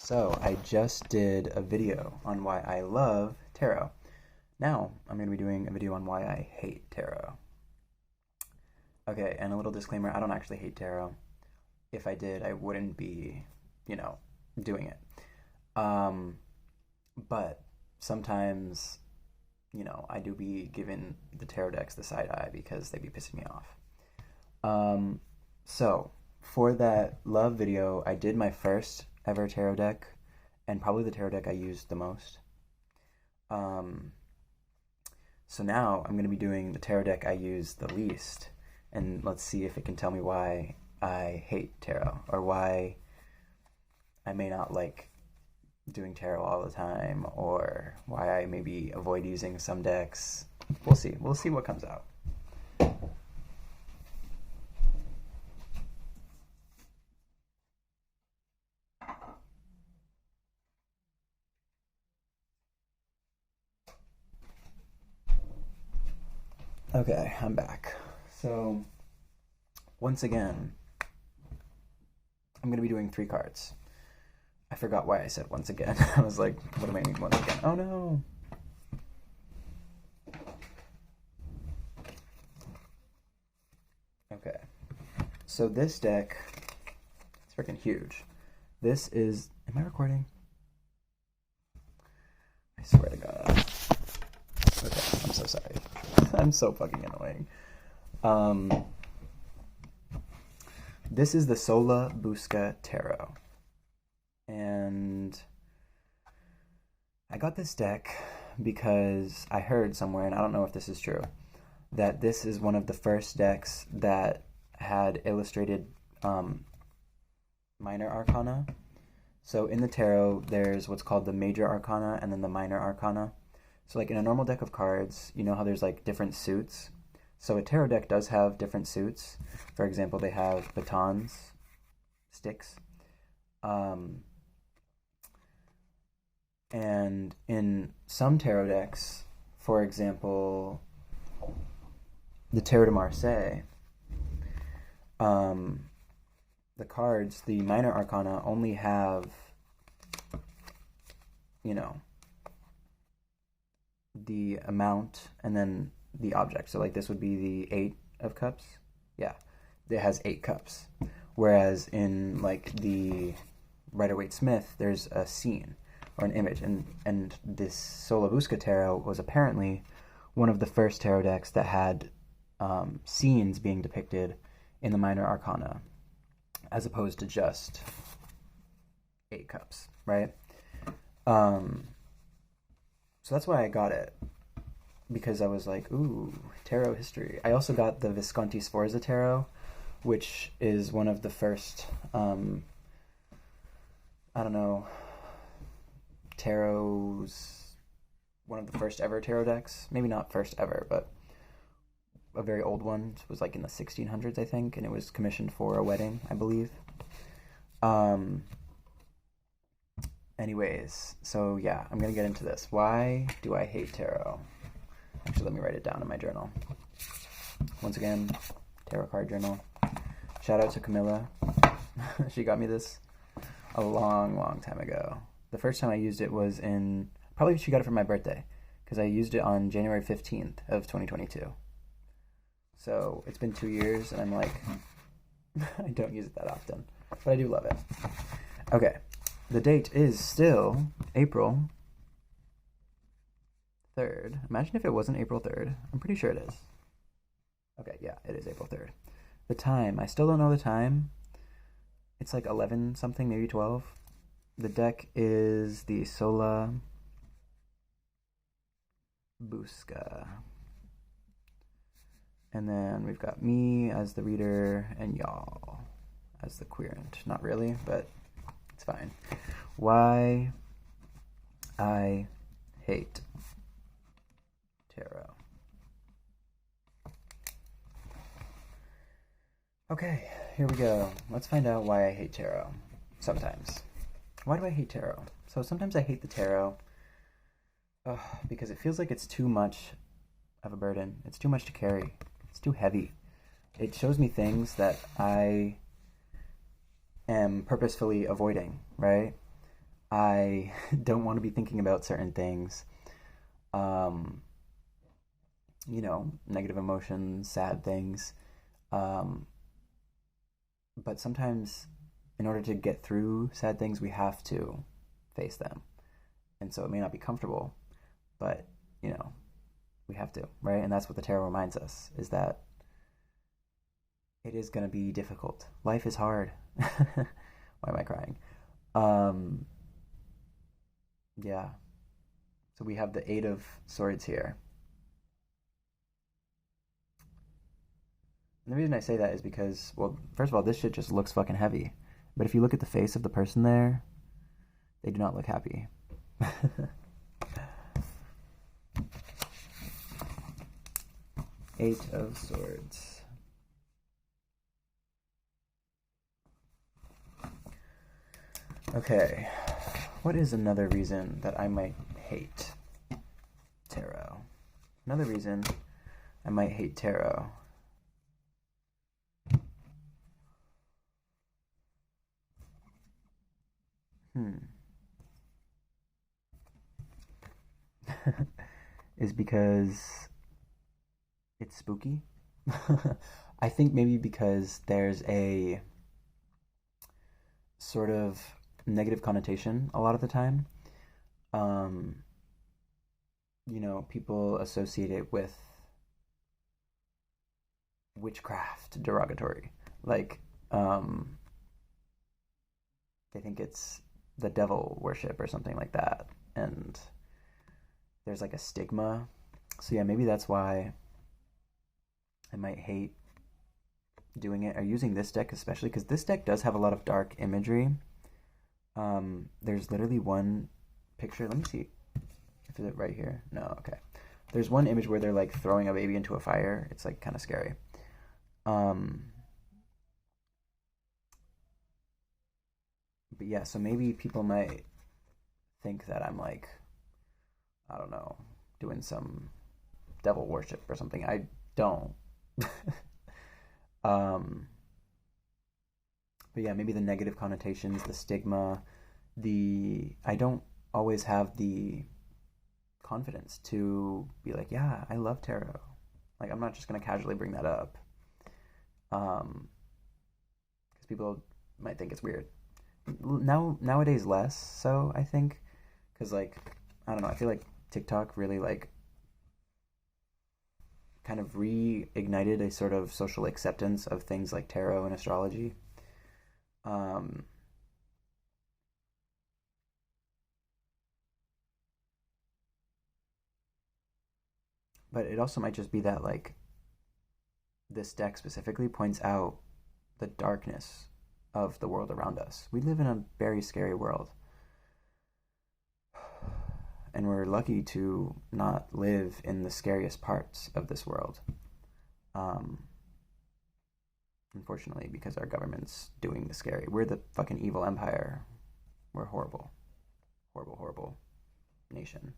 So I just did a video on why I love tarot. Now I'm going to be doing a video on why I hate tarot. Okay, and a little disclaimer, I don't actually hate tarot. If I did, I wouldn't be, doing it. Um, but sometimes, I do be giving the tarot decks the side eye because they be pissing me off. So for that love video, I did my first ever tarot deck, and probably the tarot deck I used the most. Um, so now I'm going to be doing the tarot deck I use the least, and let's see if it can tell me why I hate tarot, or why I may not like doing tarot all the time, or why I maybe avoid using some decks. We'll see. We'll see what comes out. Okay, I'm back. So, once again, I'm going to be doing 3 cards. I forgot why I said once again. I was like, what do I mean once again? Oh no! Okay. So this deck, it's freaking huge. This is... Am I recording? I swear to God. Okay, I'm so sorry. I'm so fucking annoying. This is the Sola Busca Tarot. And I got this deck because I heard somewhere, and I don't know if this is true, that this is one of the first decks that had illustrated minor arcana. So in the tarot, there's what's called the major arcana and then the minor arcana. So like in a normal deck of cards, you know how there's like different suits? So a tarot deck does have different suits. For example, they have batons, sticks. And in some tarot decks, for example, the Tarot de Marseille, the cards, the minor arcana, only have, the amount and then the object. So like this would be the 8 of cups. Yeah, it has 8 cups. Whereas in like the Rider-Waite-Smith, there's a scene or an image. And this Sola Busca Tarot was apparently one of the first tarot decks that had scenes being depicted in the minor arcana, as opposed to just 8 cups, right? So that's why I got it, because I was like, ooh, tarot history. I also got the Visconti Sforza Tarot, which is one of the first, tarots, one of the first ever tarot decks. Maybe not first ever, but a very old one. It was like in the 1600s, I think, and it was commissioned for a wedding, I believe. Anyways, so yeah, I'm going to get into this. Why do I hate tarot? Actually, let me write it down in my journal. Once again, tarot card journal. Shout out to Camilla. She got me this a long, long time ago. The first time I used it was probably she got it for my birthday, because I used it on January 15th of 2022. So it's been 2 years, and I'm like, I don't use it that often, but I do love it. Okay. The date is still April 3rd. Imagine if it wasn't April 3rd. I'm pretty sure it is. Okay, yeah, it is April 3rd. The time, I still don't know the time. It's like 11 something, maybe 12. The deck is the Sola Busca. And then we've got me as the reader and y'all as the querent. Not really, but it's fine. Why I hate tarot. Okay, here we go. Let's find out why I hate tarot. Sometimes. Why do I hate tarot? So sometimes I hate the tarot because it feels like it's too much of a burden. It's too much to carry. It's too heavy. It shows me things that I am purposefully avoiding, right? I don't want to be thinking about certain things. Um, Negative emotions, sad things. Um, but sometimes, in order to get through sad things, we have to face them. And so it may not be comfortable, but, you know, we have to, right? And that's what the tarot reminds us, is that it is going to be difficult. Life is hard. Why am I crying? Um, yeah. So we have the Eight of Swords here. And the reason I say that is because, well, first of all, this shit just looks fucking heavy. But if you look at the face of the person there, they do not look happy. Eight of Swords. Okay. What is another reason that I might hate tarot? Another reason I might hate tarot. Is because it's spooky. I think maybe because there's a sort of negative connotation a lot of the time. Um, People associate it with witchcraft, derogatory. Like, they think it's the devil worship or something like that. And there's like a stigma. So yeah, maybe that's why I might hate doing it or using this deck, especially because this deck does have a lot of dark imagery. There's literally one picture. Let me see if it's right here. No, okay. There's one image where they're like throwing a baby into a fire. It's like kind of scary. But yeah, so maybe people might think that I'm like, I don't know, doing some devil worship or something. I don't. um, but yeah, maybe the negative connotations, the stigma, I don't always have the confidence to be like, yeah, I love tarot. Like, I'm not just gonna casually bring that up, because people might think it's weird. Nowadays, less so, I think, because like, I don't know, I feel like TikTok really like kind of reignited a sort of social acceptance of things like tarot and astrology. Um, but it also might just be that like this deck specifically points out the darkness of the world around us. We live in a very scary world. And we're lucky to not live in the scariest parts of this world. Unfortunately, because our government's doing the scary. We're the fucking evil empire. We're horrible. Horrible, horrible nation.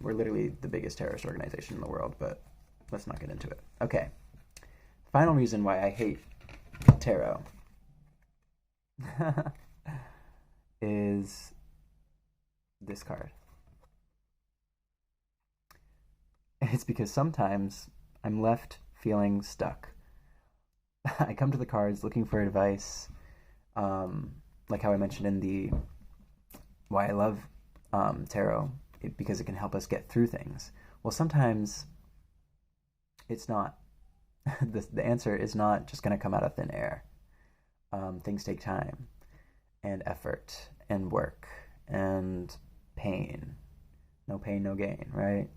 We're literally the biggest terrorist organization in the world, but let's not get into it. Okay. Final reason why I hate tarot is this card. It's because sometimes I'm left feeling stuck. I come to the cards looking for advice, like how I mentioned in the why I love tarot, because it can help us get through things. Well, sometimes it's not. The answer is not just going to come out of thin air. Things take time and effort and work and pain. No pain, no gain, right?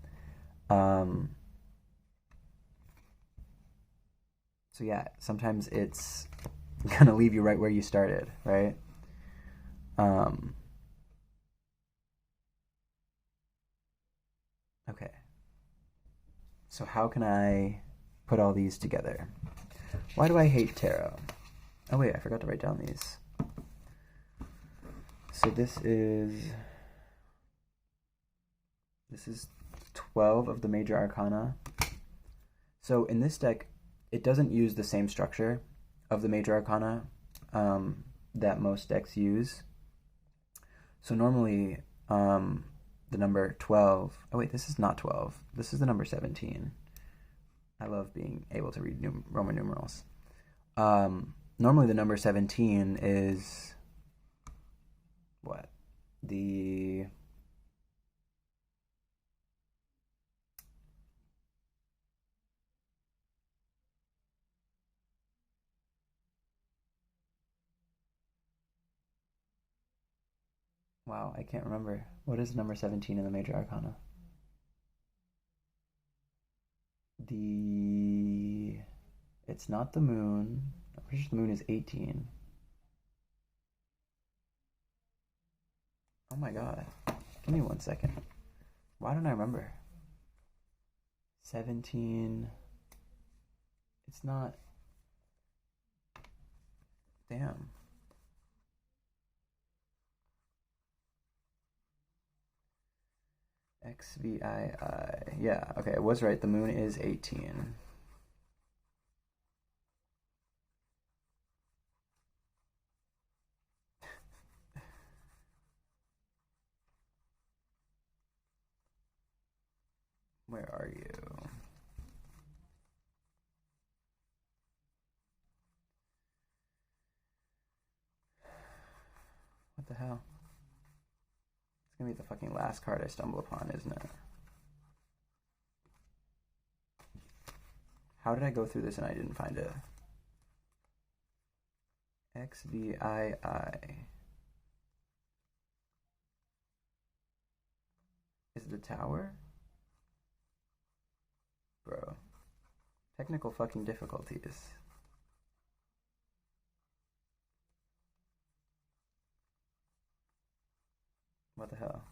So yeah, sometimes it's gonna leave you right where you started, right? Um, okay. So how can I put all these together? Why do I hate tarot? Oh wait, I forgot to write down these. So this is 12 of the major arcana. So in this deck, it doesn't use the same structure of the major arcana that most decks use. So normally, the number 12. Oh wait, this is not 12. This is the number 17. I love being able to read Roman numerals. Normally the number 17 is what? The Wow, I can't remember. What is number 17 in the Major Arcana? The It's not the moon. I'm pretty sure the moon is 18. Oh my god. Give me 1 second. Why don't I remember? 17. It's not. Damn. XVII. Yeah, okay, I was right. The moon is 18. Where are you? What the hell? It's gonna be the fucking last card I stumble upon, isn't it? How did I go through this and I didn't find it? XVII. Is it the tower? Bro. Technical fucking difficulties. What the hell?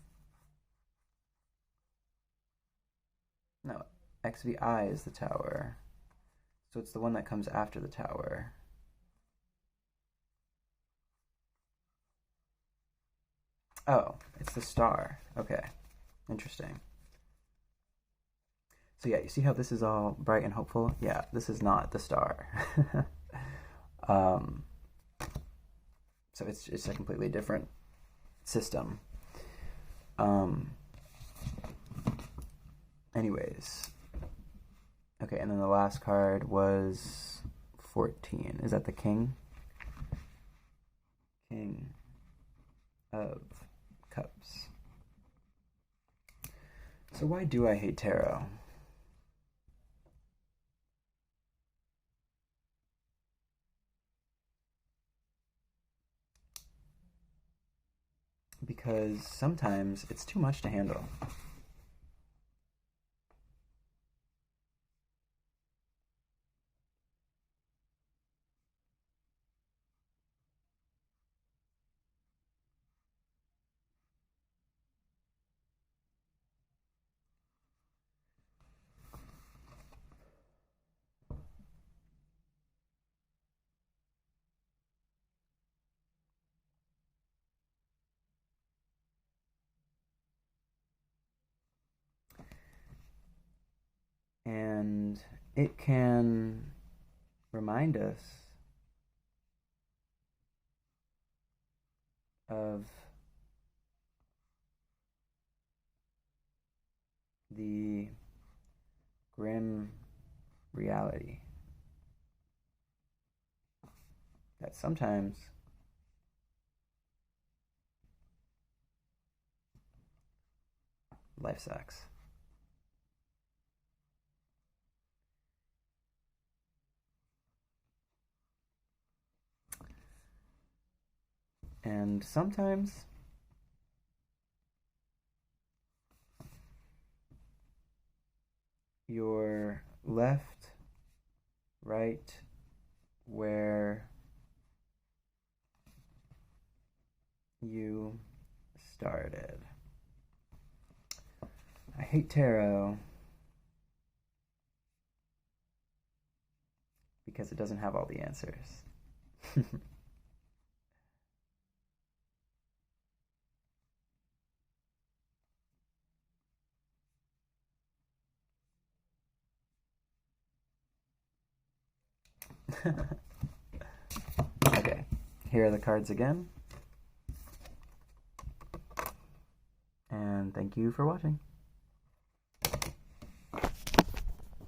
No, XVI is the tower. So it's the one that comes after the tower. Oh, it's the star. Okay. Interesting. So yeah, you see how this is all bright and hopeful? Yeah, this is not the star. um, so it's a completely different system. Anyways. Okay, and then the last card was 14. Is that the king? King of Cups. So why do I hate tarot? Because sometimes it's too much to handle. And it can remind us of the grim reality that sometimes life sucks. And sometimes you're left right where you started. I hate tarot because it doesn't have all the answers. Okay, here are the cards again. and thank you for watching.